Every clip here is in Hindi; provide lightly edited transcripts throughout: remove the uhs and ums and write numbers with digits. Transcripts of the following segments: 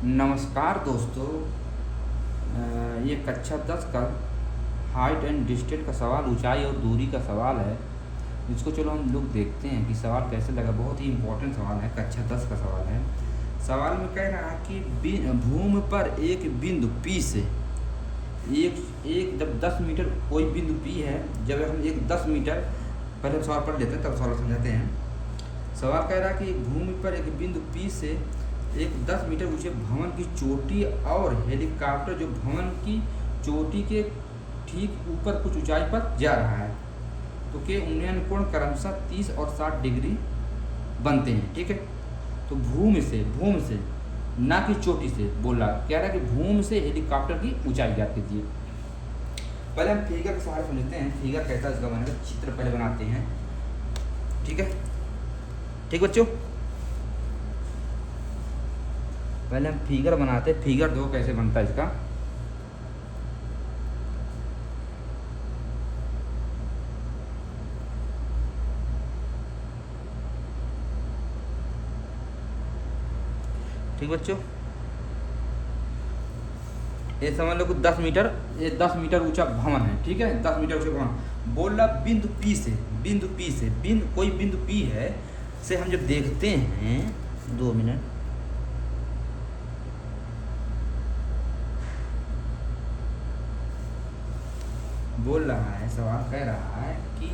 नमस्कार दोस्तों। ये कक्षा 10 का हाइट एंड डिस्टेंस का सवाल, ऊंचाई और दूरी का सवाल है। इसको चलो हम लोग देखते हैं कि सवाल कैसे लगा। बहुत ही इम्पोर्टेंट सवाल है, कक्षा 10 का सवाल है। सवाल में कह रहा है कि भूमि पर एक बिंदु P से एक जब 10 मीटर कोई बिंदु P है, जब हम एक 10 मीटर, पहले हम सवाल पढ़ लेते हैं तब सवाल समझाते हैं। सवाल कह रहा है कि भूमि पर एक बिंदु P से एक 10 मीटर ऊंचे भवन की चोटी और हेलीकॉप्टर जो भवन की चोटी के ठीक ऊपर कुछ ऊंचाई पर जा रहा है, तो के उन्नयन कोण क्रमशः 30 और 60 डिग्री बनते हैं। ठीक है, तो भूमि से ना कि चोटी से बोला, कह रहा है कि भूमि से हेलीकॉप्टर की ऊंचाई ज्ञात कीजिए। पहले हम फिगर के सहारे समझते हैं। फिगर कैसा इसका बनेगा, चित्र पहले बनाते हैं। ठीक है, ठीक बच्चों, पहले हम फिगर बनाते हैं। फिगर दो कैसे बनता है इसका। ठीक बच्चों, ये समझ लो कि 10 मीटर, ये 10 मीटर ऊंचा भवन है। ठीक है, 10 मीटर ऊंचा भवन। बोल रहा बिंदु P से कोई बिंदु P है से हम जब देखते हैं, 2 मिनट, बोल रहा है, सवाल कह रहा है कि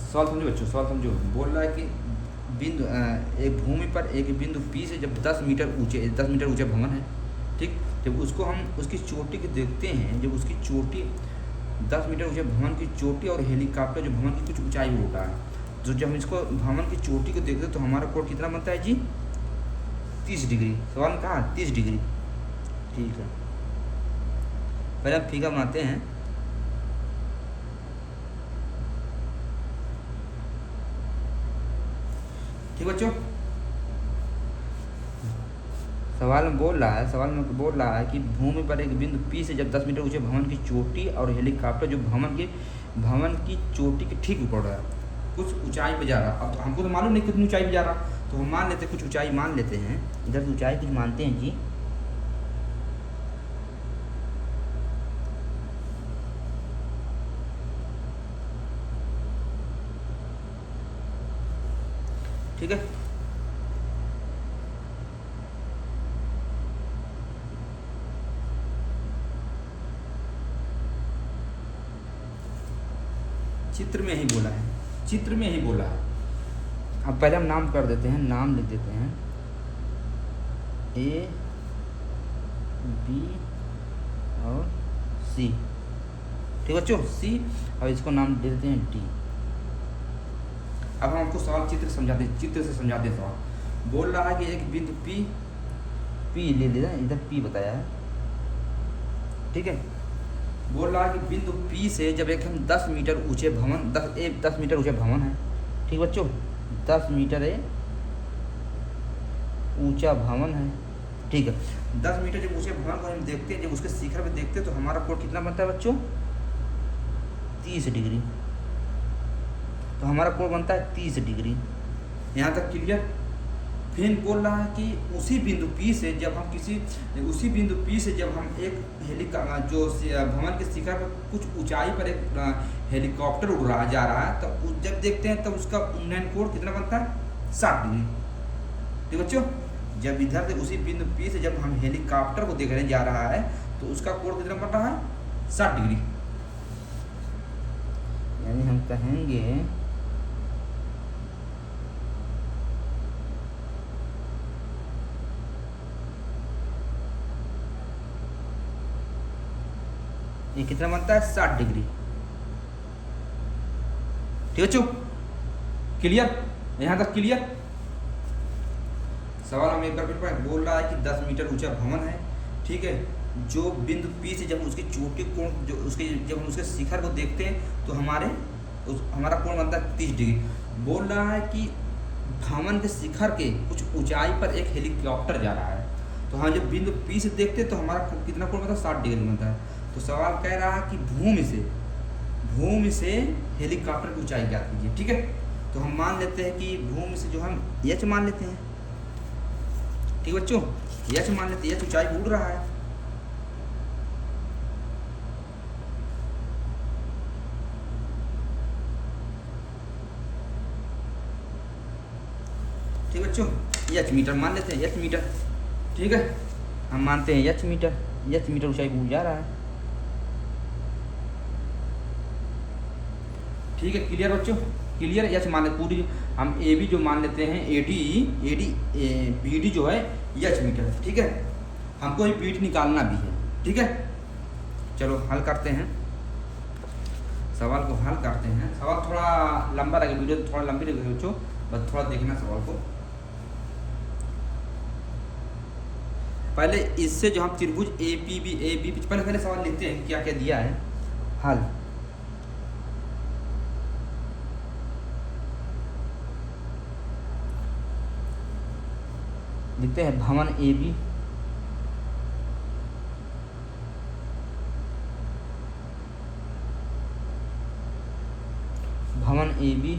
सवाल समझो बच्चों, सवाल समझो। बोल रहा है कि बिंदु एक भूमि पर एक बिंदु P से जब 10 मीटर ऊंचे भवन है, ठीक, जब उसको हम उसकी चोटी को देखते हैं, जब उसकी चोटी 10 मीटर ऊंचे भवन की चोटी और हेलीकॉप्टर जो भवन की कुछ ऊंचाई होता है, जो जब हम इसको भवन की चोटी को देखते हैं तो हमारा कोण कितना बनता है जी, 30 डिग्री। सवाल में कहा 30 डिग्री। ठीक है, पहले हम फिगर बनाते हैं। ठीक बच्चों, सवाल में बोल रहा है कि भूमि पर एक बिंदु P से जब 10 मीटर ऊंचे भवन की चोटी और हेलीकॉप्टर जो भवन की चोटी के ठीक ऊपर रहा है, कुछ ऊंचाई पे जा रहा। अब तो हमको तो मालूम नहीं कितनी ऊंचाई पे जा रहा, तो हम मान लेते कुछ ऊंचाई मान लेते हैं। इधर से ऊंचाई कुछ मानते हैं जी। ठीक है, चित्र में ही बोला है। अब पहले हम नाम कर देते हैं, नाम लिख देते हैं A, B और C। ठीक बच्चों, C, और इसको नाम दे देते हैं D। अब हम हमको सवाल चित्र से समझाते सवाल। बोल रहा है कि एक बिंदु P ले लेना, इधर P बताया है। ठीक है, बोल रहा है कि बिंदु P से जब एक हम 10 मीटर ऊंचे भवन 10 मीटर ऊंचा भवन है। ठीक बच्चों, 10 मीटर ऊंचा भवन है। ठीक है, 10 मीटर जब ऊंचे भवन को हम देखते हैं, जब उसके शिखर पे देखते हैं तो हमारा कोण कितना बनता है बच्चों, 30 डिग्री। तो हमारा कोण बनता है 30 डिग्री। यहाँ तक क्लियर। फिर बोल रहा है कि उसी बिंदु P से जब हम एक जो भवन के शिखर पर कुछ ऊंचाई पर एक हेलीकॉप्टर उड़ रहा जा रहा है, तो जब देखते हैं तब उसका उन्नयन कोण कितना बनता है, 60 डिग्री। ठीक बच्चों, जब इधर से उसी बिंदु P से जब हम हेलीकॉप्टर को देखने जा रहा है तो उसका कोण कितना बन रहा है, 60 डिग्री। यानी हम कहेंगे ये कितना बनता है, 60 डिग्री। ठीक बच्चों, क्लियर, यहाँ तक क्लियर। सवाल हम एक बार फिर बोल रहा है कि 10 मीटर ऊंचा भवन है। ठीक है, जो बिंदु P से जब उसकी चोटी कोण जब हम उसके शिखर को देखते हैं तो हमारा कोण बनता है 30 डिग्री। बोल रहा है कि भवन के शिखर के कुछ ऊंचाई पर एक हेलीकॉप्टर जा रहा है, तो हम जब बिंदु P से देखते हैं तो हमारा कितना कोण बनता है, 60 डिग्री बनता है। तो सवाल कह रहा है कि भूमि से हेलीकॉप्टर की ऊंचाई ज्ञात कीजिए। ठीक है, तो हम मान लेते हैं कि भूमि से जो हम H मान लेते हैं, ठीक बच्चों, एच मान लेते हैं, एच ऊंचाई बूढ़ रहा है। ठीक बच्चों, एच मीटर मान लेते हैं, एच मीटर। ठीक है, हम मानते हैं एच मीटर, एच मीटर ऊंचाई बूढ़ जा रहा है। ठीक है, क्लियर बच्चों, क्लियर। एच मान ले पूरी, हम ए बी जो मान लेते हैं, ए डी बी डी जो है एच मीटर। ठीक है, हमको ये बीट निकालना भी है। ठीक है, चलो हल करते हैं, सवाल को हल करते हैं। सवाल थोड़ा लंबा लगेगा, वीडियो थोड़ा लंबी लगेगी बच्चों, बस थोड़ा देखना सवाल को। पहले इससे जो हम त्रिभुज ए बी पहले सवाल लिखते हैं क्या क्या दिया है। हल, लिखते हैं भवन ए बी भवन ए बी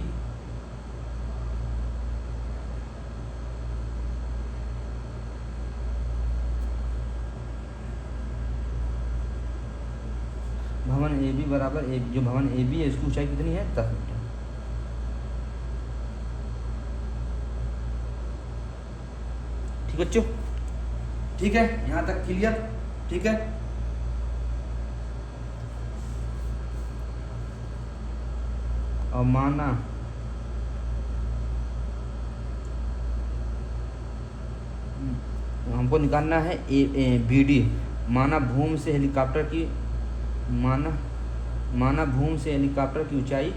भवन ए बी बराबर जो भवन ए बी है इसकी ऊंचाई कितनी है, 10 मीटर। ठीक बच्चों, ठीक है, यहाँ तक क्लियर। ठीक है, और माना हमको निकालना है बी डी। माना भूमि से हेलीकॉप्टर की माना भूमि से हेलीकॉप्टर की ऊंचाई,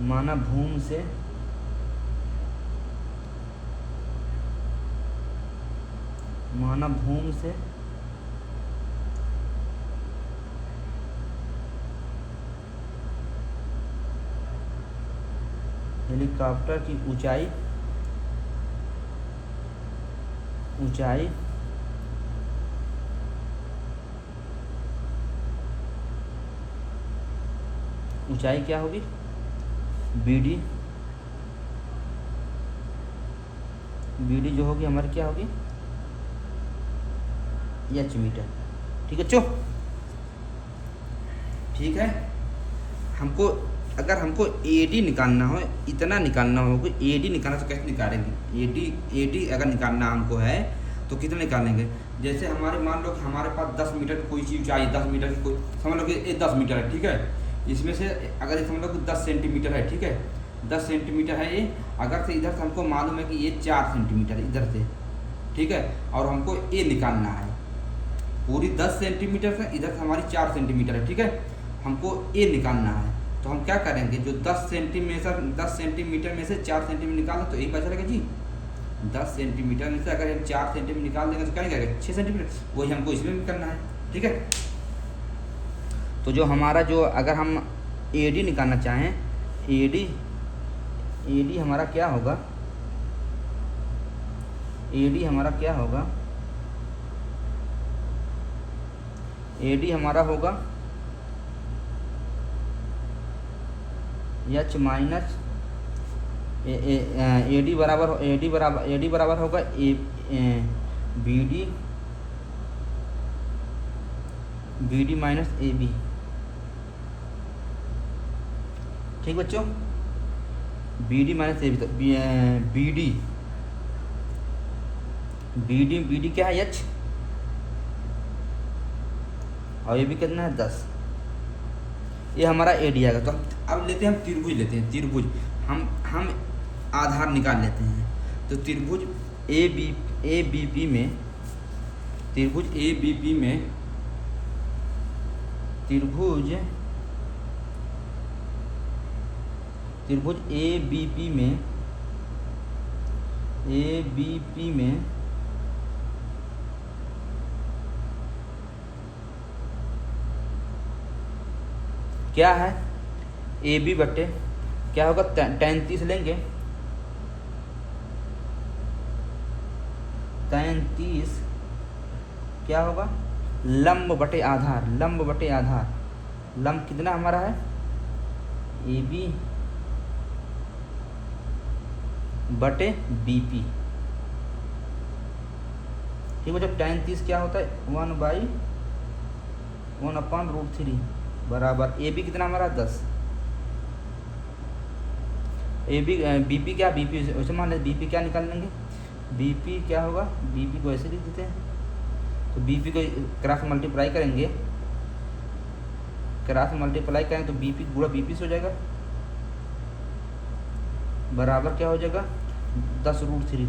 माना भूमि से हेलीकॉप्टर की ऊंचाई क्या होगी, बी डी जो होगी हमारी क्या होगी, एच मीटर। ठीक है बच्चों, ठीक है। हमको अगर हमको ए डी निकालना हो, इतना निकालना होगा, ए डी निकालना तो कैसे निकालेंगे, ए डी अगर निकालना हमको है तो कितना निकालेंगे। जैसे हमारे मान लो कि हमारे पास 10 मीटर की कोई चीज़ चाहिए, 10 मीटर की कोई, समझ लो कि ये 10 मीटर है। ठीक है, इसमें से अगर समझ लो कि 10 सेंटीमीटर है। ठीक है, 10 सेंटीमीटर है ये, अगर से इधर से हमको मालूम है कि ये 4 सेंटीमीटर इधर से। ठीक है, और हमको ए निकालना है पूरी 10 सेंटीमीटर से, इधर से हमारी 4 सेंटीमीटर है। ठीक है, हमको ए निकालना है, तो हम क्या करेंगे, जो 10 सेंटीमीटर में से 4 सेंटीमीटर निकालें तो यही पता चलेगा जी। 10 सेंटीमीटर में से अगर हम 4 सेंटीमीटर निकाल देंगे तो क्या निकलेगा, 6 सेंटीमीटर। वही हमको इसमें भी करना है। ठीक है, तो जो हमारा जो अगर हम ए डी निकालना चाहें, ए डी हमारा क्या होगा, ए डी हमारा होगा एच माइनस ए डी बराबर होगा B D minus A B. ठीक बच्चों, B D minus A B, तो बी डी क्या है, एच, और ये भी कितना है, 10। ये हमारा ए डी आएगा। तो अब लेते हैं हम त्रिभुज, लेते हैं त्रिभुज, हम आधार निकाल लेते हैं। तो त्रिभुज ए बी पी में त्रिभुज ए बी पी में त्रिभुज ए बी पी में क्या है, ए बी बटे क्या होगा, 33 लेंगे, 33 क्या होगा, लंब बटे आधार, लंब कितना हमारा है, ए बी बटे बी पी। ठीक है बच्चों, tan 30 क्या होता है 1/1/√3 बराबर ए बी कितना हमारा 10। ए बी बी पी क्या, बी पी वैसे मान लें, बी पी क्या निकाल लेंगे, बी पी क्या होगा, बी पी को ऐसे लिख देते हैं, तो बी पी को क्रॉस मल्टीप्लाई करेंगे, क्रॉस मल्टीप्लाई करेंगे तो बी पी पूरा बी पी से हो जाएगा, बराबर क्या हो जाएगा 10√3।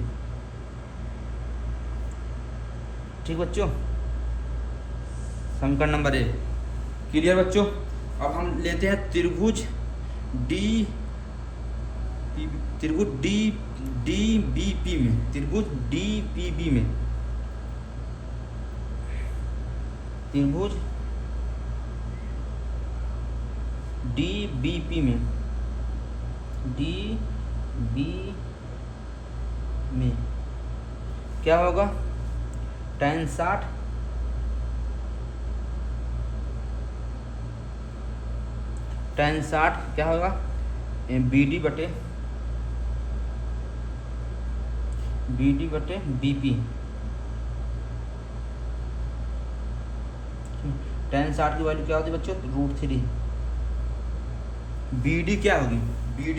ठीक बच्चों, समीकरण नंबर 1 क्लियर बच्चों। अब हम लेते हैं त्रिभुज डी बी पी में, त्रिभुज डी पी बी में, त्रिभुज डी बी पी में, डी बी में क्या होगा tan 60 क्या होगा बी डी बटे बी पी। tan 60 की वैल्यू क्या होती है बच्चों √3। बी डी क्या होगी, बी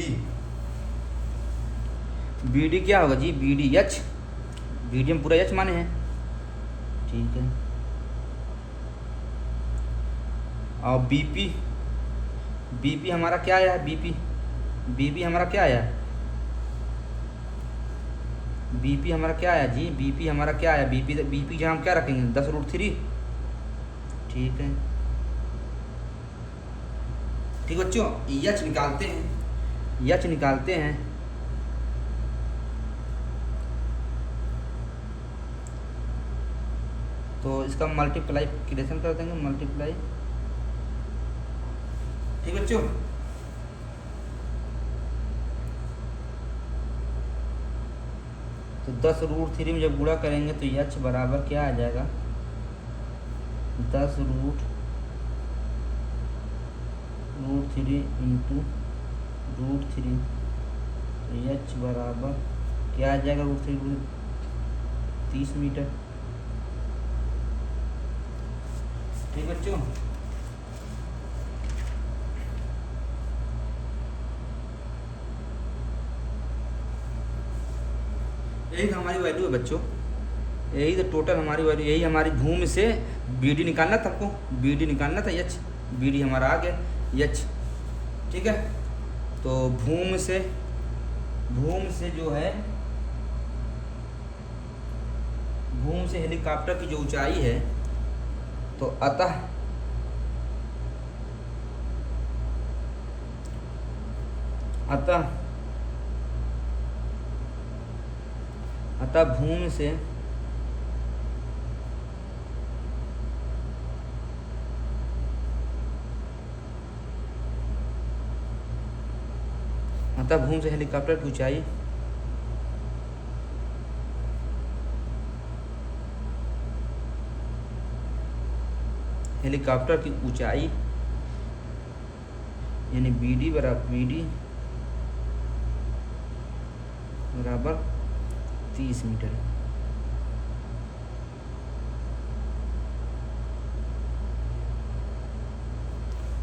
डी क्या होगा जी, B D H, B D हम पूरा एच माने हैं, ठीक है। और बी पी हमारा क्या आया, बी पी हमारा क्या आया, बी पी हमारा क्या आया जी, बी पी हमारा क्या आया, बी पी जहाँ हम क्या रखेंगे 10√3, ठीक है। ठीक बच्चों, एच निकालते हैं, तो इसका मल्टीप्लाइकेशन कर देंगे, मल्टीप्लाई, ठीक बच्चों। तो 10√3 में जब गुणा करेंगे तो एच बराबर क्या आ जाएगा 10√3 इंटू √3, तो एच बराबर क्या आ जाएगा √3 30 मीटर। ठीक बच्चों, यही तो हमारी वैल्यू है बच्चों, यही तो टोटल हमारी वैल्यू, यही हमारी भूमि से बी डी निकालना था, हमको बी डी निकालना था, एच बी डी हमारा आ गया एच, ठीक है। तो भूमि से जो है, भूमि से हेलीकॉप्टर की जो ऊंचाई है, तो अतः भूमि से हेलीकॉप्टर की ऊंचाई यानी बी डी बराबर 30 मीटर।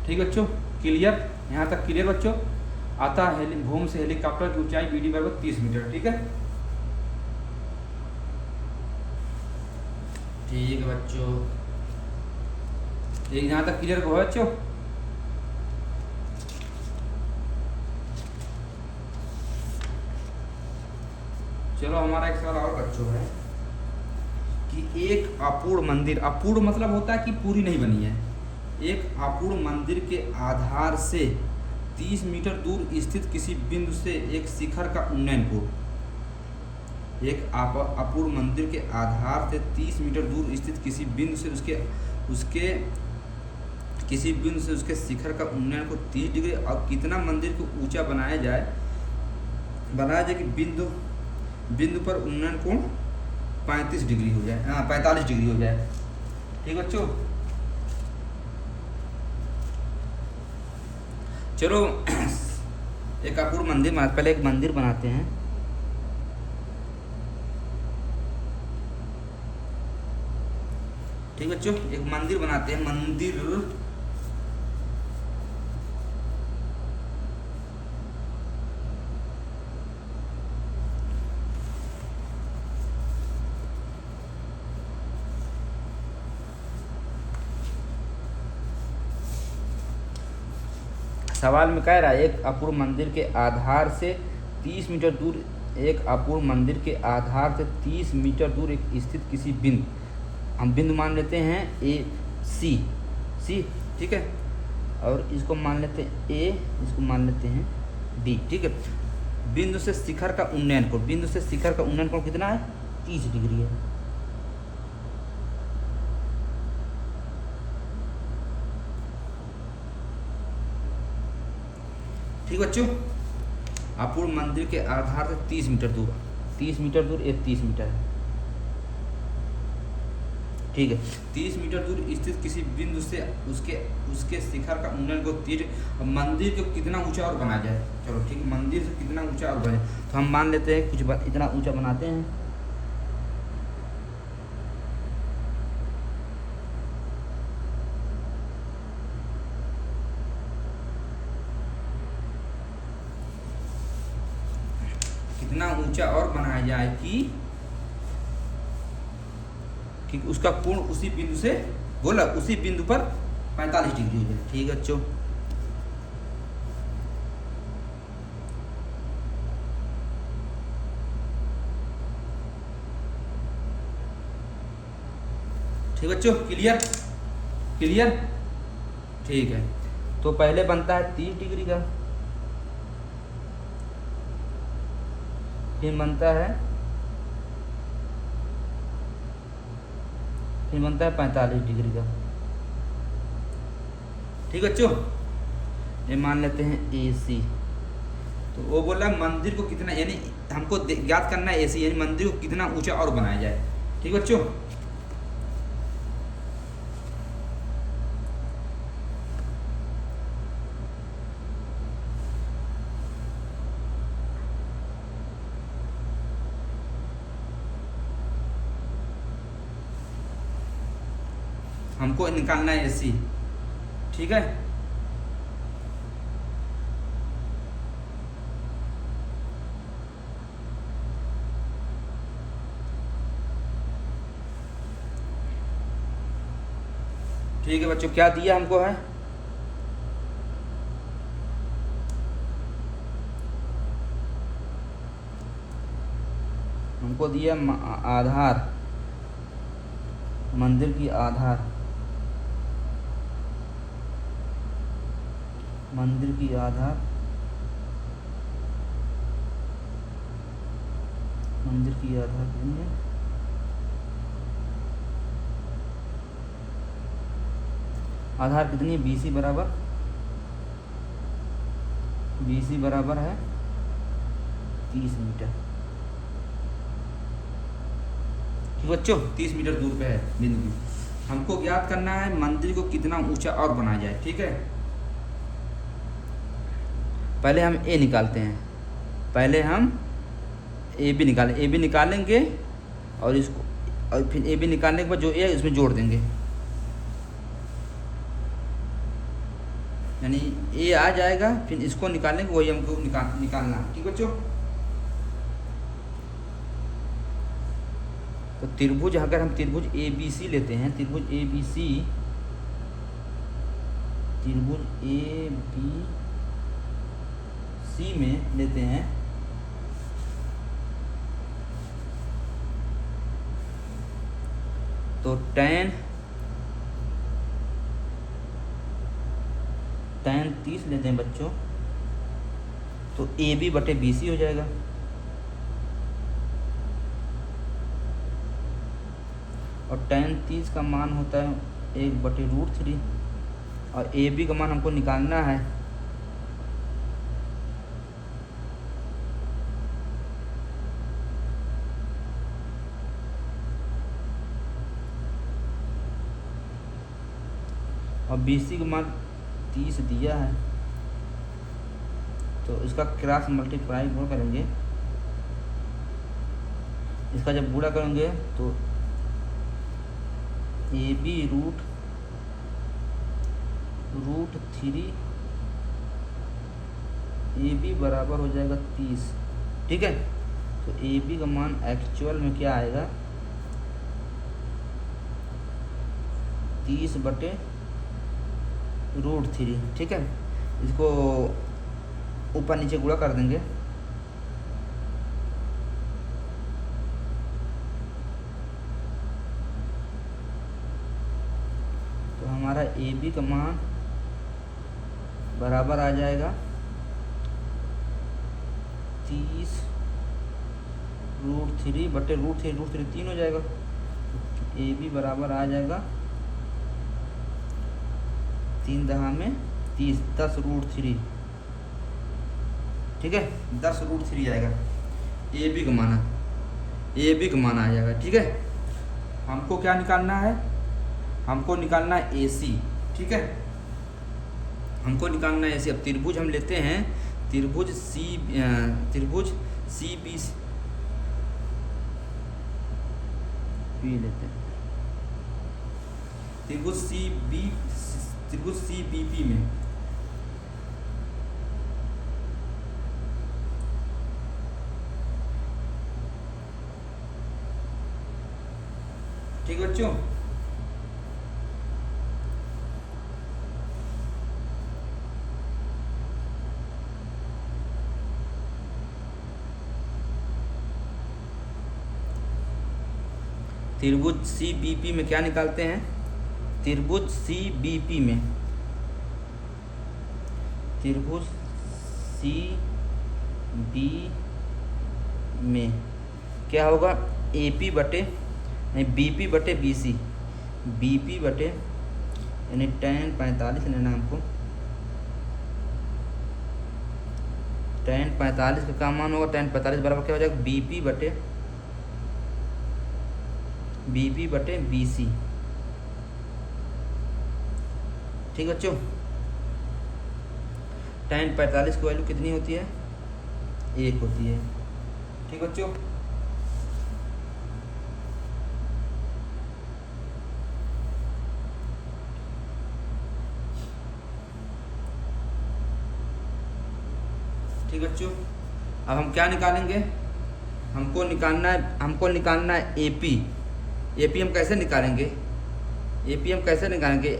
ठीक बच्चों, क्लियर, यहाँ तक क्लियर बच्चों। आता भूमि से हेलीकॉप्टर की ऊंचाई बी डी बराबर 30 मीटर, ठीक है। ठीक है बच्चों, एक यहाँ तक क्लियर हो बच्चों। चलो हमारा एक सवाल और बच्चों है कि एक अपूर्ण मंदिर, अपूर्ण मतलब होता है कि पूरी नहीं बनी है, एक अपूर्ण मंदिर के आधार से 30 मीटर दूर स्थित किसी बिंदु से एक शिखर का उन्नयन को, एक अपूर्ण मंदिर के आधार से 30 मीटर दूर स्थित किसी बिंदु से उसके शिखर का उन्नयन को 30 डिग्री और कितना मंदिर को ऊंचा बनाया जाए कि बिंदु पर उन्नयन कोण 45 डिग्री हो जाए, 45 डिग्री हो जाए। ठीक बच्चों, चलो एक अपूर्ण मंदिर, पहले एक मंदिर बनाते हैं। ठीक है बच्चों, एक मंदिर बनाते हैं, मंदिर सवाल में कह रहा है एक अपूर्व मंदिर के आधार से 30 मीटर दूर, एक अपूर्व मंदिर के आधार से 30 मीटर दूर एक स्थित किसी बिंदु, हम बिंदु मान लेते हैं ए सी, ठीक है, और इसको मान लेते हैं ए, इसको मान लेते हैं डी, ठीक है। बिंदु से शिखर का उन्नयन कोण, बिंदु से शिखर का उन्नयन कोण कितना है? 30 डिग्री है। ठीक बच्चों, अपूर्व मंदिर के आधार से 30 मीटर दूर, 30 मीटर दूर, ये 30 मीटर है, ठीक है। 30 मीटर दूर स्थित किसी बिंदु से उसके शिखर का उन्नयन को 30, मंदिर को कितना ऊंचा और बनाया जाए, चलो ठीक है, मंदिर से कितना ऊंचा और बनाए, तो हम मान लेते हैं कुछ इतना ऊंचा बनाते हैं। कितना ऊंचा और बनाया जाए कि उसका कोण उसी बिंदु से बोला, उसी बिंदु पर 45 डिग्री हो जाए, ठीक है बच्चों। ठीक बच्चों, क्लियर, ठीक है। तो पहले बनता है 30 डिग्री का, फिर बनता है 45 डिग्री का, ठीक बच्चों। ये मान लेते हैं ए सी, तो वो बोला मंदिर को कितना, यानी हमको याद करना है ए सी, यानी मंदिर को कितना ऊंचा और बनाया जाए, ठीक बच्चों। हमको निकालना है एसी, ठीक है। ठीक है बच्चों, क्या दिया हमको है? हमको दिया आधार, मंदिर की आधार, मंदिर की आधार, मंदिर की आधार कितनी है? आधार कितनी है? BC बराबर है 30 मीटर, ठीक बच्चों। 30 मीटर दूर पे है बिंदु। हमको ज्ञात करना है मंदिर को कितना ऊंचा और बनाया जाए, ठीक है। पहले हम ए निकालते हैं, पहले हम ए बी निकालेंगे और इसको, और फिर ए बी निकालने के बाद जो ए इसमें जोड़ देंगे, यानी ए आ जाएगा, फिर इसको निकालेंगे, वही हमको निकालना, ठीक बच्चों। तो त्रिभुज, अगर हम त्रिभुज ABC लेते हैं, त्रिभुज ABC में लेते हैं, तो tan 30 लेते हैं बच्चों, तो AB बटे BC हो जाएगा, और tan 30 का मान होता है 1/√3, और AB का मान हमको निकालना है, और BC का मान 30 दिया है, तो इसका क्रॉस मल्टीप्लाई वो करेंगे, इसका जब गुणा करेंगे तो A B root 3 A B बराबर हो जाएगा 30। ठीक है, तो ए बी का मान एक्चुअल में क्या आएगा, 30/√3। ठीक है, इसको ऊपर नीचे गुणा कर देंगे, तो हमारा ए बी का मान बराबर आ जाएगा 30√3/√3 3 हो जाएगा। ए बी बराबर आ जाएगा 3 दहा में 30, 10√3। ठीक है, 10√3 आएगा ए बी का माना, ए बी का माना आ जाएगा। ठीक है, हमको क्या निकालना है, हमको निकालना है ए सी। ठीक है, हमको निकालना है ए सी। अब त्रिभुज हम लेते हैं, त्रिभुज सी बी लेते हैं, त्रिभुज सी बी पी में ठीक है बच्चों, त्रिभुज सी बी पी में क्या निकालते हैं, त्रिभुज सी बी पी में, त्रिभुज सी बी में क्या होगा, ए पी बटे बी पी बटे बी सी, बी पी बटे यानी tan 45 लेना हमको, tan 45 का क्या मान होगा, tan 45 बराबर क्या हो जाएगा, बी पी बटे बी सी। ठीक बच्चों, tan 45 की वैल्यू कितनी होती है, 1 होती है। ठीक बच्चों, ठीक बच्चों, अब हम क्या निकालेंगे, हमको निकालना है एपी। एपी हम कैसे निकालेंगे, एपी हम कैसे निकालेंगे,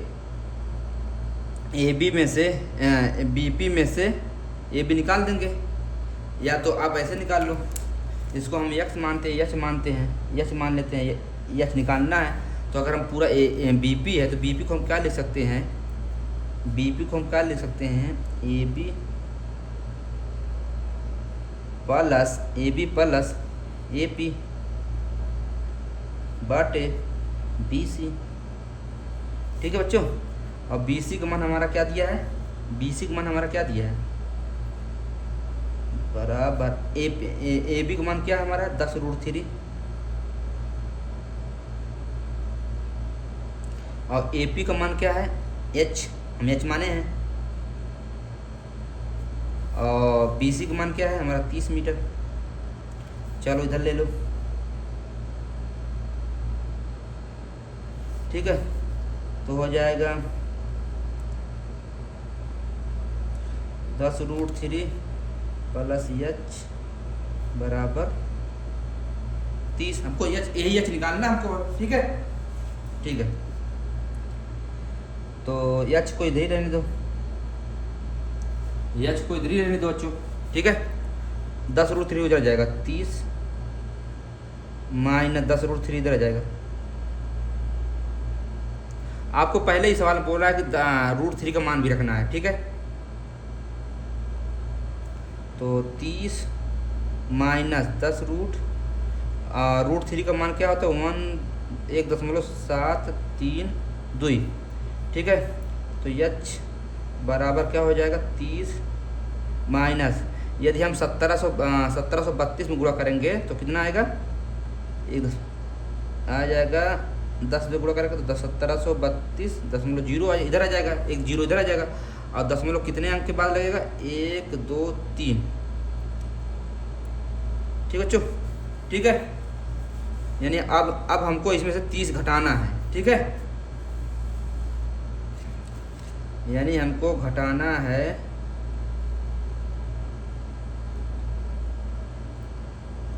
ए बी में से बी पी में से ए बी निकाल देंगे, या तो आप ऐसे निकाल लो, इसको हम यक्स मानते हैं, यक्स मान लेते हैं, यक्स निकालना है। तो अगर हम पूरा बी पी है तो बी पी को हम क्या लिख सकते हैं, बी पी को हम क्या लिख सकते हैं, A B plus A P बटे बी सी। ठीक है बच्चों, और बी सी का मान हमारा क्या दिया है, बी सी का मान हमारा क्या दिया है, बराबर ए बी का मान क्या है हमारा 10√3, और ए पी का मान क्या है, एच, हम एच माने हैं, और बी सी का मान क्या है हमारा 30 मीटर। चलो इधर ले लो। ठीक है, तो हो जाएगा 10√3 प्लस एच बराबर 30। हमको यही एच निकालना हमको। ठीक है, ठीक है, तो एच को इधर ही रहने दो, एच को इधर ही रहने दो बच्चों। ठीक है, 10√3 उधर जाएगा 30 माइनस 10√3 इधर आ जाएगा। आपको पहले ही सवाल बोल रहा है कि √3 का मान भी रखना है। ठीक है, तो 30 माइनस 10√3 का मान क्या होता है 1.732। ठीक है, तो एच बराबर क्या हो जाएगा 30 माइनस, यदि हम 1732 में गुणा करेंगे तो कितना आएगा, आ जाएगा 10 में गुणा करेंगे तो 1732.0 इधर आ जाएगा, एक जीरो इधर आ जाएगा, और दशमलव कितने अंक के बाद लगेगा 1 2 3। ठीक है बच्चों, ठीक है, यानी अब हमको इसमें से 30 घटाना है। ठीक है, यानी हमको घटाना है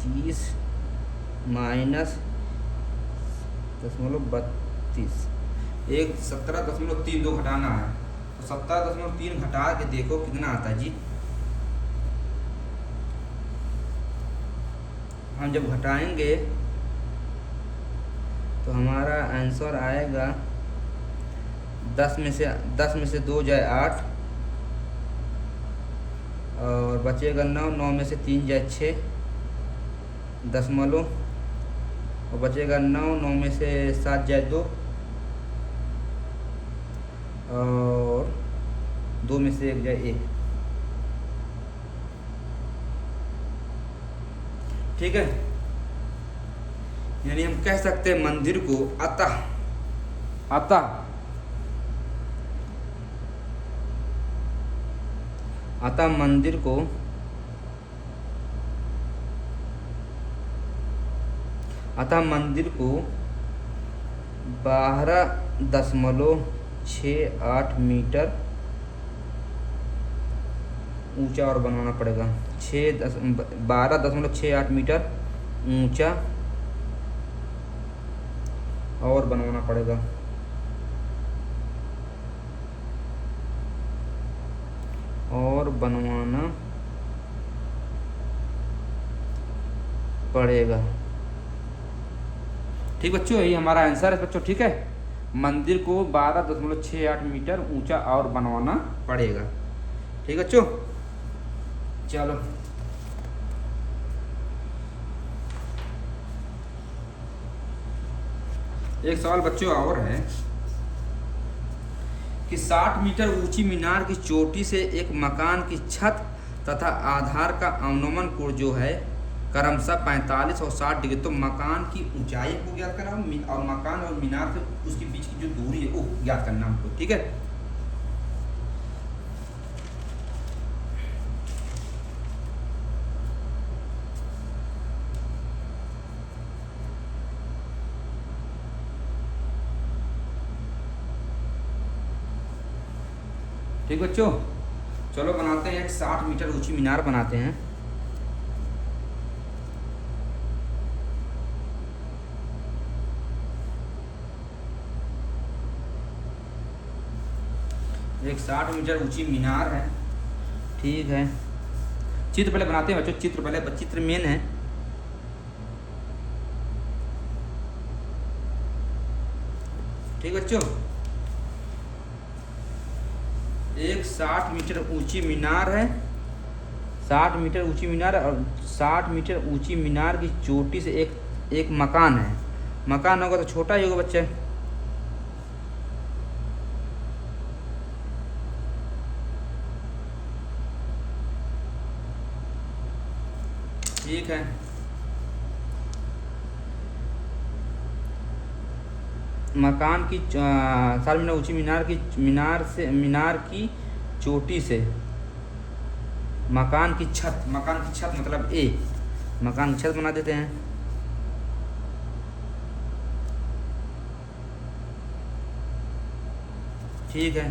30 माइनस 0.32, एक 17.32 घटाना है। तो 17.3 घटा के देखो कितना आता है जी। हम जब घटाएंगे तो हमारा आंसर आएगा 10 में से 2 जाए 8, और बचेगा 9, 9 में से 3 जाए 6 दशमलव, और बचेगा 9, 9 में से 7 जाए 2, और 2 में से 1 जाए 1। ठीक है, यानी हम कह सकते हैं मंदिर को अतः मंदिर को 12.68 मीटर ऊंचा और बनवाना पड़ेगा। 12.68 मीटर ऊंचा और बनवाना पड़ेगा। ठीक बच्चों, यही हमारा आंसर है बच्चों। ठीक है, मंदिर को 12.68 मीटर ऊंचा और बनवाना पड़ेगा। ठीक बच्चों, चलो एक सवाल बच्चों और है कि 60 मीटर ऊंची मीनार की चोटी से एक मकान की छत तथा आधार का अवनमन कोण जो है क्रमशः 45 और 60 डिग्री। तो मकान की ऊंचाई को ज्ञात करना और मकान और मीनार से उसके बीच की जो दूरी है वो ज्ञात करना हमको। ठीक है, ठीक बच्चों, चलो बनाते हैं एक 60 मीटर ऊंची मीनार बनाते हैं। एक 60 मीटर ऊंची मीनार है। ठीक है, चित्र पहले बनाते हैं बच्चों, चित्र मेन है। ठीक बच्चों, एक 60 मीटर ऊंची मीनार है, 60 मीटर ऊंची मीनार, और 60 मीटर ऊंची मीनार की चोटी से एक मकान है। मकान होगा तो छोटा ही होगा बच्चे। ठीक है, मकान की 60 मीटर ऊंची मीनार की चोटी से मकान की छत मतलब ए, मकान की छत बना देते हैं। ठीक है,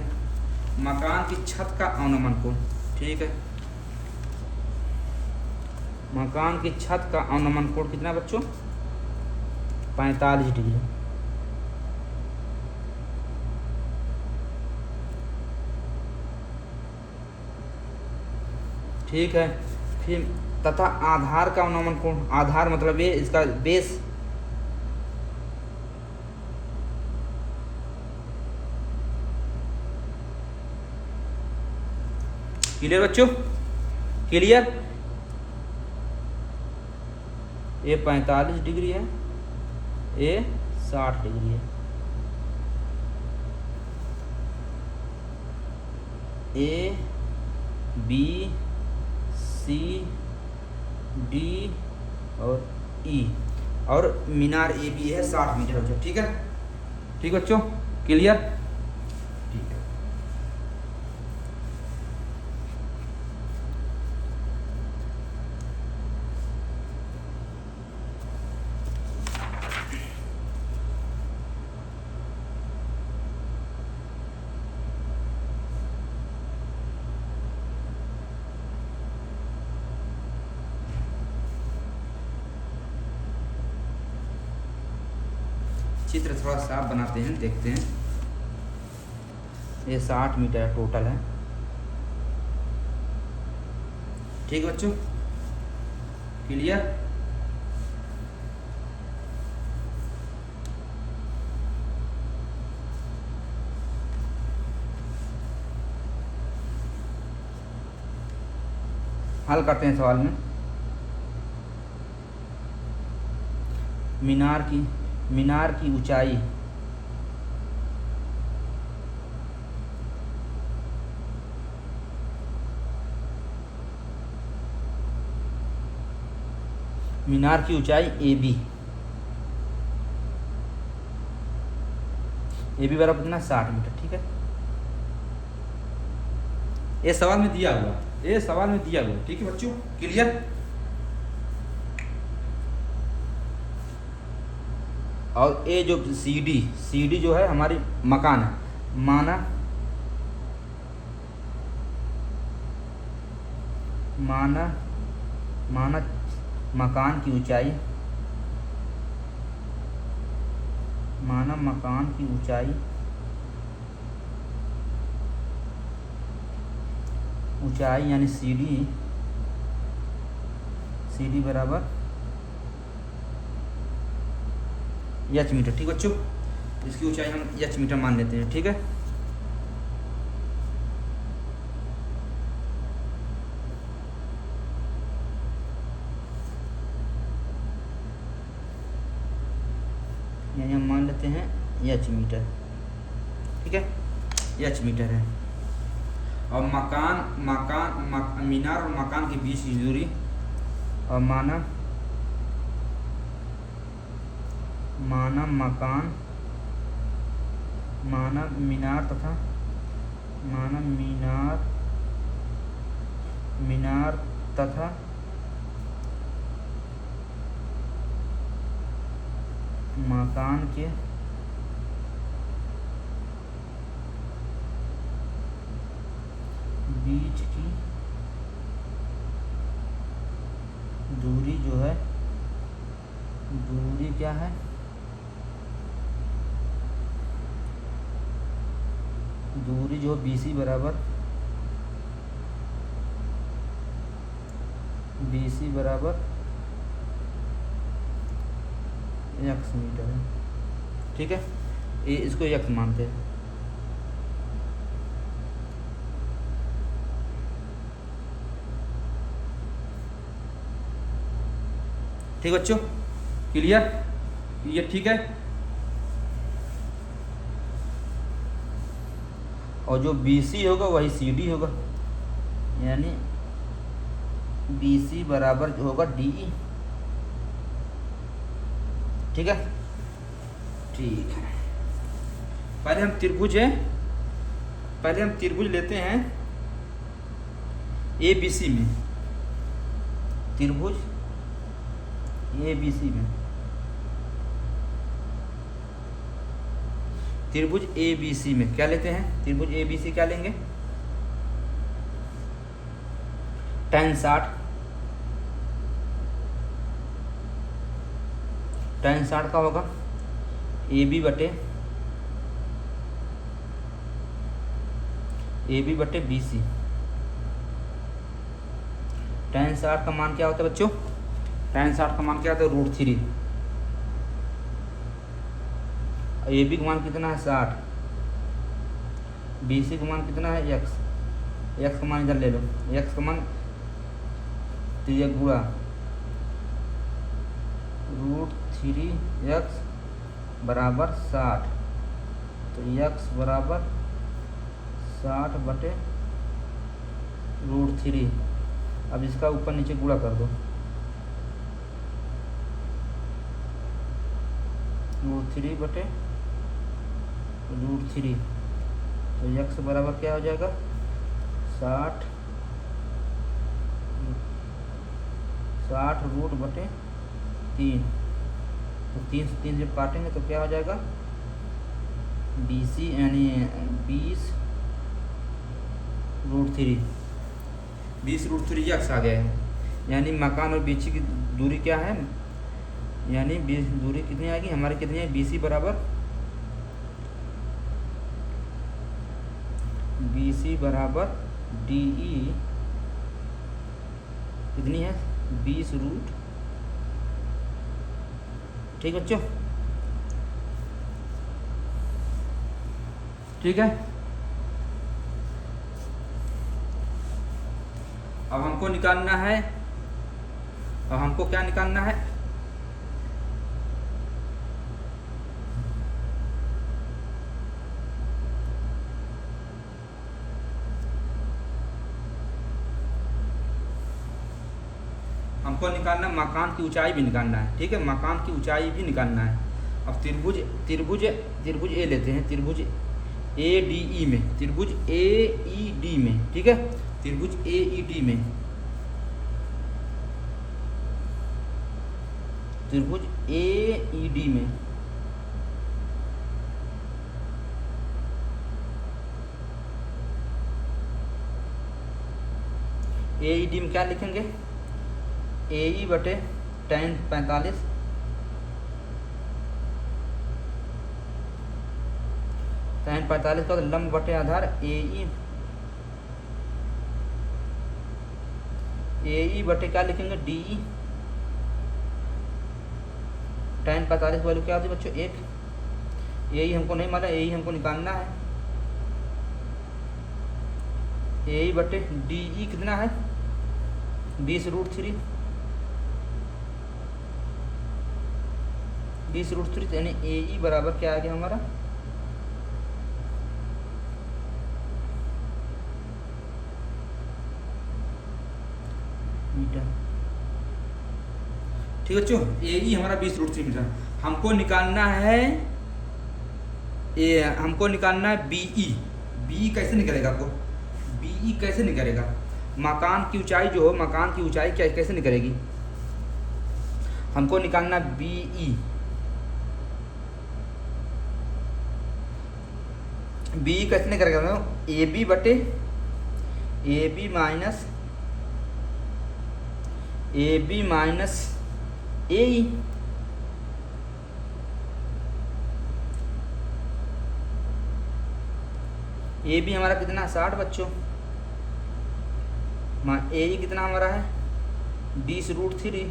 मकान की छत का अवनमन कोण। ठीक है, मकान की छत का अवनमन कोण कितना बच्चों? 45 डिग्री। ठीक है, फिर तथा आधार का अवनमन कोण, आधार मतलब ये इसका बेस। क्लियर बच्चों? क्लियर? ये 45 डिग्री है, ये 60 डिग्री है। ए बी सी डी और ई, और मीनार ए बी है 60 मीटर बच्चों। ठीक है, ठीक बच्चों, क्लियर? ठीक है, चित्र थोड़ा साफ बनाते हैं, देखते हैं। ये 60 मीटर टोटल है। ठीक है बच्चों, क्लियर। हल करते हैं सवाल में। मीनार की ऊंचाई ए बी बराबर कितना, 60 मीटर। ठीक है, ये सवाल में दिया हुआ, ठीक है बच्चों, क्लियर। और ये जो सी डी जो है हमारी मकान है, माना मकान की ऊंचाई, यानी सी डी बराबर एच मीटर। ठीक बच्चों, इसकी ऊंचाई हम एच मीटर मान लेते हैं। ठीक है, यानी हम मान लेते हैं एच मीटर। ठीक है, एच मीटर है। और मीनार और मकान के बीच की दूरी, और माना मीनार तथा मकान के बीच की दूरी जो है, दूरी क्या है, दूरी जो BC बराबर x मीटर है। ठीक है, ये इसको x मानते हैं। ठीक बच्चों, क्लियर, ये ठीक है। और जो BC होगा वही CD होगा, यानी BC बराबर जो होगा DE। ठीक है, ठीक है। पहले हम त्रिभुज लेते हैं ABC में, त्रिभुज ABC में, त्रिभुज ABC में क्या लेते हैं, त्रिभुज ABC क्या लेंगे, tan 60 का होगा AB बटे BC। tan 60 का मान क्या होता है बच्चों, tan 60 का मान क्या होता है, √3। AB का मान कितना है, 60। BC का मान कितना है, x का मान इधर ले लो, x का मान तो ये गुणा √3x बराबर 60, तो x बराबर 60 बटे √3। अब इसका ऊपर नीचे गुणा कर दो, √3 बटे √3, तो x बराबर क्या हो जाएगा, 60 रूट बटे 3। तो 3 से 3 जब काटेंगे तो क्या हो जाएगा, BC यानी 20 √3 x आ गया है। यानी मकान और BC की दूरी क्या है, यानी दूरी कितनी आएगी हमारी, कितनी है BC बराबर DE कितनी है 20 रूट। ठीक बच्चों, ठीक है। अब हमको निकालना है, अब हमको क्या निकालना है, हमको निकालना मकान की ऊंचाई भी निकालना है। ठीक है, मकान की ऊंचाई भी निकालना है। अब त्रिभुज त्रिभुज त्रिभुज ए लेते हैं, त्रिभुज ADE में, त्रिभुज AED में, ठीक है, त्रिभुज AED में, त्रिभुज AED में AED में क्या लिखेंगे, AE बटे tan 45 tan 45 का लंब बटे आधार AE बटे क्या लिखेंगे DE। tan 45 वैल्यू क्या होती है बच्चों 1। AE हमको नहीं मालूम, AE हमको निकालना है। AE बटे DE कितना है 20√3, 20√3, यानी AE बराबर क्या आ गया हमारा मीटर। ठीक है बच्चों, AE हमारा 20√3 मीटर। हमको निकालना है हमको निकालना है BE कैसे निकलेगा, आपको BE कैसे निकलेगा, मकान की ऊंचाई जो हो, मकान की ऊंचाई कैसे निकलेगी, हमको निकालना BE कैसे निकलेगा, AB बटे AB माइनस AE। AB हमारा कितना 60 बच्चों, AE कितना हमारा है 20√3।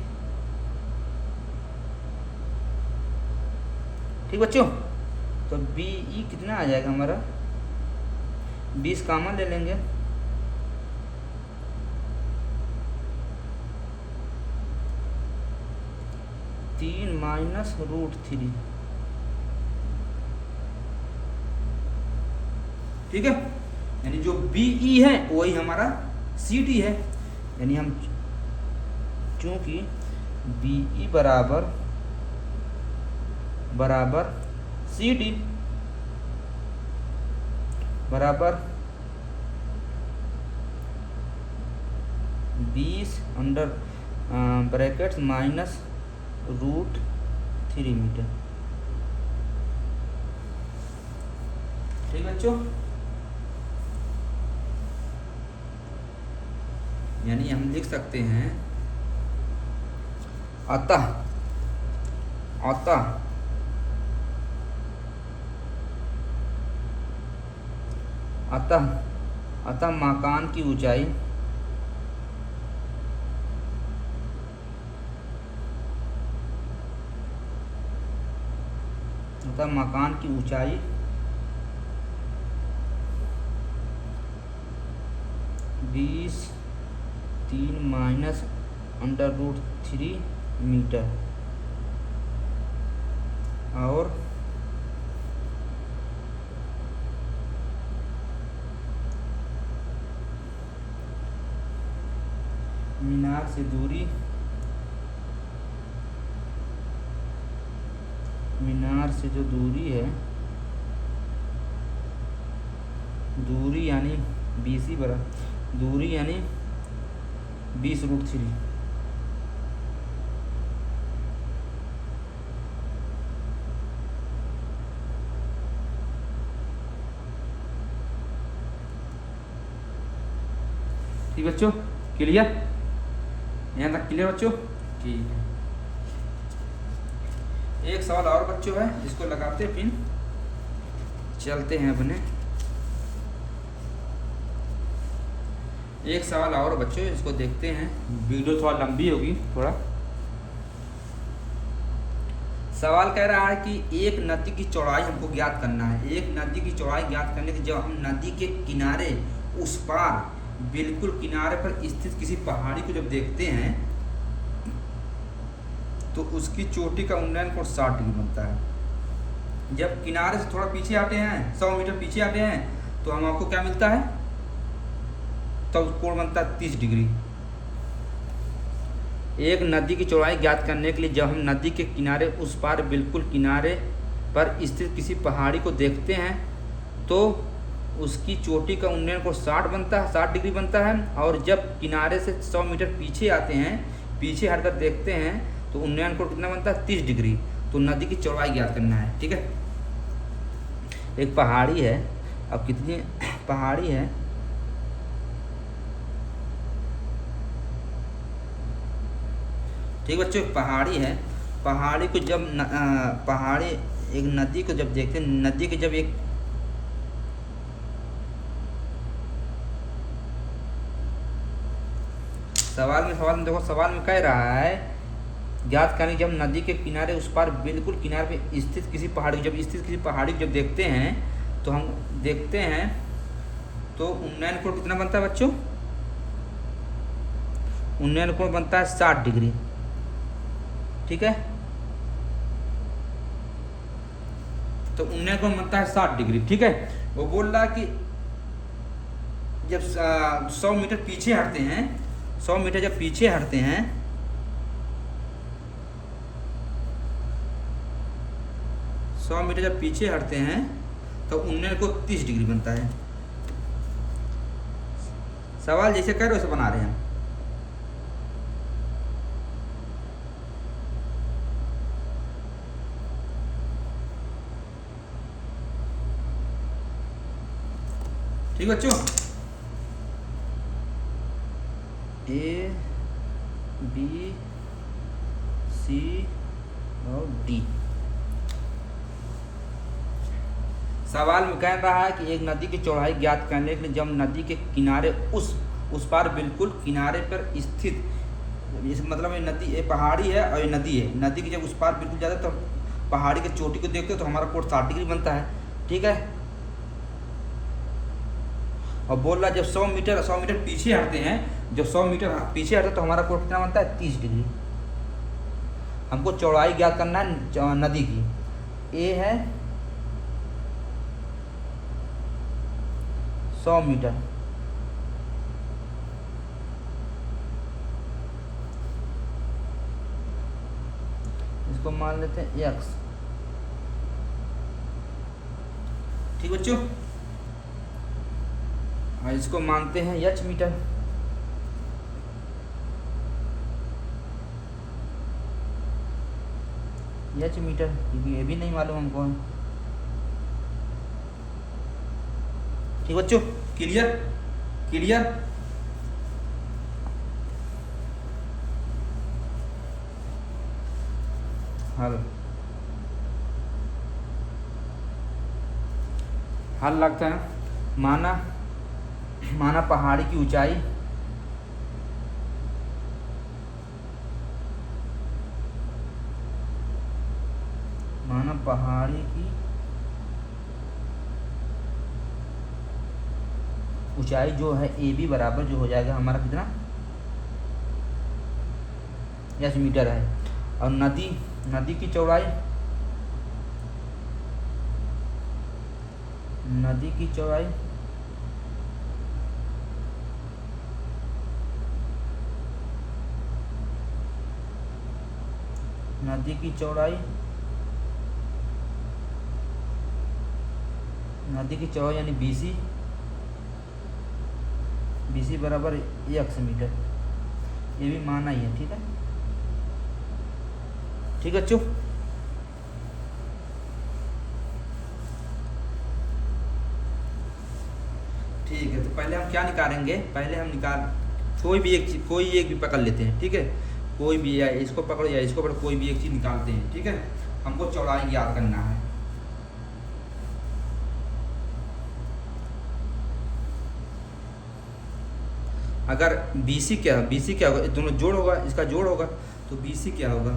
ठीक बच्चों, तो BE कितना आ जाएगा हमारा 20 कॉमन ले लेंगे, 3 माइनस √3। ठीक है, यानी जो BE है वही हमारा CD है। यानी हम चूंकि BE बराबर CD बराबर 20 अंडर ब्रैकेट्स माइनस √3 मीटर। ठीक बच्चों, यानी हम लिख सकते हैं अतः मकान की ऊंचाई मकान की ऊंचाई 3 माइनस √3 मीटर और मीनार से जो दूरी है, दूरी यानी BC बराबर दूरी यानी 20√3। ठीक बच्चों, क्लियर, यहाँ तक क्लियर बच्चों, ठीक है। एक सवाल और बच्चों है, इसको लगाते फिर चलते हैं अपने। एक सवाल और बच्चों, इसको देखते हैं, वीडियो थोड़ा लंबी होगी थोड़ा। सवाल कह रहा है कि एक नदी की चौड़ाई हमको ज्ञात करना है। एक नदी की चौड़ाई ज्ञात करने के जब हम नदी के किनारे उस पार बिल्कुल किनारे पर स्थित किसी पहाड़ी को जब देखते हैं तो उसकी चोटी का उन्नयन कोण 60 डिग्री बनता है। जब किनारे से थोड़ा पीछे आते हैं, 100 मीटर पीछे आते हैं, तो हम आपको क्या मिलता है, तब कोण बनता है 30 डिग्री। एक नदी की चौड़ाई ज्ञात करने के लिए जब हम नदी के किनारे उस पार बिल्कुल किनारे पर स्थित किसी पहाड़ी को देखते हैं तो उसकी चोटी का उन्नयन कोण 60 डिग्री बनता है। और जब किनारे से 100 मीटर पीछे आते हैं, पीछे हटकर देखते हैं तो उन्नयन कोण कितना बनता है, 30 डिग्री। तो नदी की चौड़ाई ज्ञात करना है, ठीक है। एक पहाड़ी है, अब कितनी पहाड़ी है, ठीक बच्चों, एक पहाड़ी है। पहाड़ी को जब पहाड़ी एक नदी को जब देखते हैं, नदी के जब एक सवाल में देखो, सवाल में कह रहा है ज्ञात करने जब नदी के किनारे उस पार बिल्कुल किनारे पे स्थित किसी पहाड़ी को जब देखते हैं तो हम देखते हैं तो उन्नयन कोण कितना बनता है बच्चों, उन्नयन कोण बनता है 60 डिग्री, ठीक है। तो उन्नयन कोण बनता है 60 डिग्री, ठीक है। वो बोल रहा है कि जब 100 मीटर पीछे हटते हैं, 100 मीटर जब पीछे हटते हैं, 100 मीटर जब पीछे हटते हैं तो उन्नयन को 30 डिग्री बनता है। सवाल जैसे कह रहे वैसे बना रहे हैं। ठीक बच्चों, ए बी सी और डी। सवाल में कह रहा है कि एक नदी की चौड़ाई ज्ञात करने के लिए जब नदी के किनारे उस पार बिल्कुल किनारे पर स्थित, मतलब ये नदी, ये पहाड़ी है और ये नदी है, नदी की जब उस पार बिल्कुल जाता है तो पहाड़ी की चोटी को देखते हो तो हमारा कोण 60 डिग्री बनता है, ठीक है। और बोल रहा जब 100 मीटर पीछे हटते हैं, जब 100 मीटर पीछे हटते तो हमारा कोण कितना बनता है, 30 डिग्री। हमको चौड़ाई ज्ञात करना है नदी की। ए है 100 मीटर, इसको मान लेते हैं x, ठीक बच्चों। और इसको मानते हैं h मीटर, क्योंकि ये भी नहीं मालूम हमको, ठीक बच्चों। क्लियर हल लगता है। माना पहाड़ी की ऊंचाई जो है ए बी बराबर जो हो जाएगा हमारा कितना, एच मीटर है। और नदी की चौड़ाई यानी BC बराबर x मीटर, ये भी माना ही है, ठीक है। ठीक बच्चों, ठीक है। तो पहले हम क्या निकालेंगे, पहले हम कोई एक भी पकड़ लेते हैं, ठीक है। कोई भी, या इसको पकड़ो या इसको पकड़ो, कोई भी एक चीज़ निकालते हैं, ठीक है। हमको चौड़ाई ज्ञात करना है। अगर BC क्या होगा, दोनों जोड़ होगा, इसका जोड़ होगा, तो BC क्या होगा,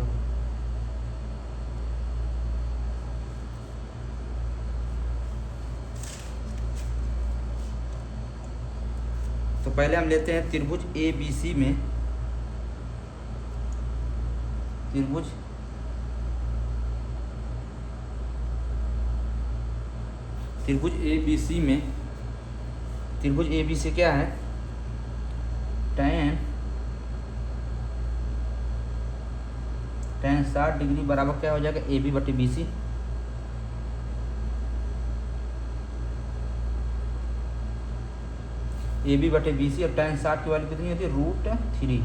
तो पहले हम लेते हैं त्रिभुज ABC में, त्रिभुज ABC में, त्रिभुज ABC क्या है, tan 60 डिग्री बराबर क्या हो जाएगा, AB बटे BC। AB बटे BC और tan 60 की वैल्यू कितनी होती है, √3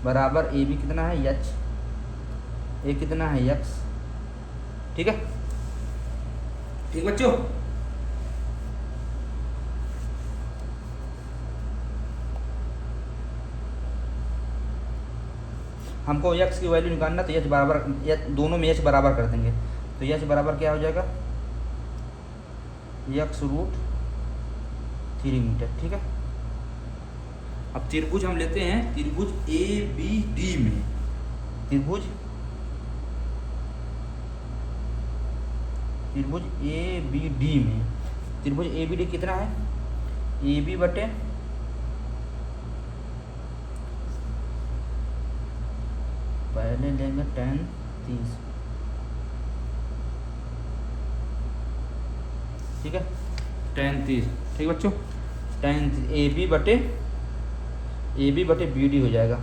बराबर AB कितना है, H, A कितना है, X। ठीक है, ठीक बच्चों। हमको x की वैल्यू निकालना, तो h बराबर, दोनों में h बराबर कर देंगे, तो h बराबर क्या हो जाएगा, x √3 मीटर। ठीक है, अब त्रिभुज हम लेते हैं त्रिभुज ABD में, त्रिभुज ABD में, त्रिभुज ABD कितना है, AB बटे पहले लेंगे tan 30, ठीक है, tan 30। ठीक बच्चों, tan AB बटे BD हो जाएगा।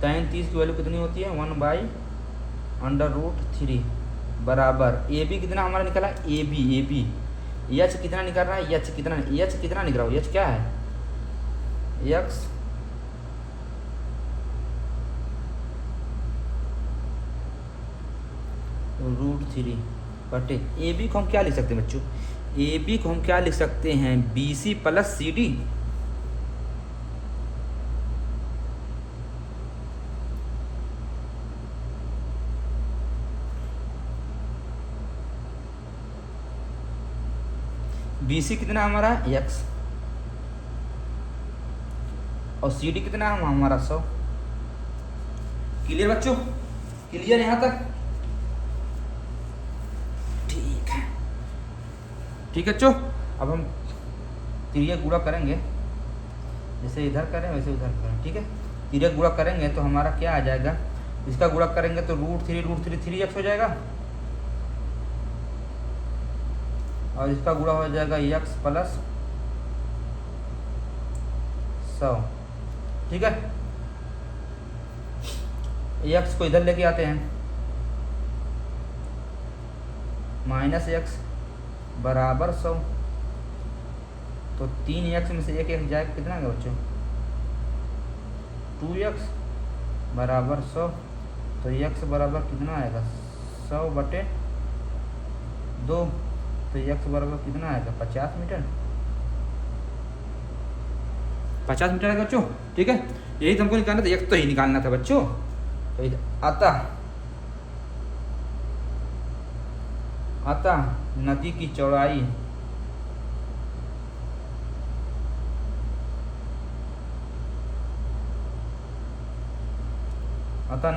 tan 30 की वैल्यू कितनी होती है, 1/√3 बराबर AB कितना हमारा निकला, AB H कितना निकल रहा है, H कितना निकल रहा है, H क्या है, X √3 बटे AB को हम क्या लिख सकते हैं बच्चों, AB को हम क्या लिख सकते हैं, BC प्लस CD। BC कितना हमारा, X, और CD कितना है हमारा 100। क्लियर बच्चों, क्लियर यहाँ तक, ठीक है बच्चों। अब हम तिर्यक गुणा करेंगे, जैसे इधर करें वैसे उधर करें। ठीक है, तिर्यक गुणा करेंगे तो हमारा क्या आ जाएगा, इसका गुणा करेंगे तो √3 3x हो जाएगा, और इसका गुणा हो जाएगा x प्लस 100। ठीक है, x को इधर लेके आते हैं, -x बराबर 100, तो 3x में से 1 जाएगा, कितना आएगा बच्चों, 2x बराबर 100, तो x बराबर कितना आएगा, 100 बटे 2, तो x बराबर कितना आएगा, 50 मीटर, 50 मीटर आएगा बच्चों। ठीक है, यही तो हमको निकालना था, x तो ही निकालना था बच्चों। तो अतः नदी की चौड़ाई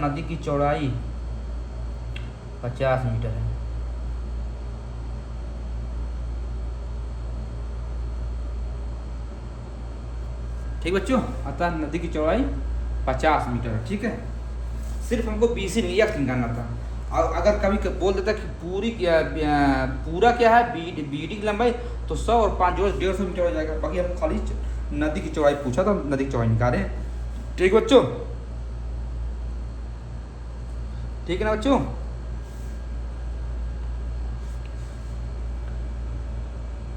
नदी की चौड़ाई 50 मीटर है। ठीक बच्चों, अतः नदी की चौड़ाई 50 मीटर है। ठीक है, सिर्फ हमको BC निकालना था। और अगर कभी बोल देता कि पूरा क्या है BD की लंबाई, तो 100 और 5 जोड़ 150 मीटर हो जाएगा। बाकी हम खाली नदी की चौड़ाई पूछा तो नदी की चौड़ाई निकाले। ठीक बच्चों, ठीक है ना बच्चों।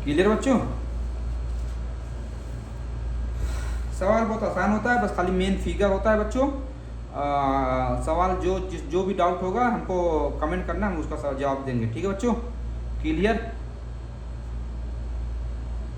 क्लियर बच्चों, सवाल बहुत आसान होता है, बस खाली मेन फिगर होता है बच्चों। सवाल जो भी डाउट होगा हमको कमेंट करना, हम उसका जवाब देंगे। ठीक है बच्चों, क्लियर।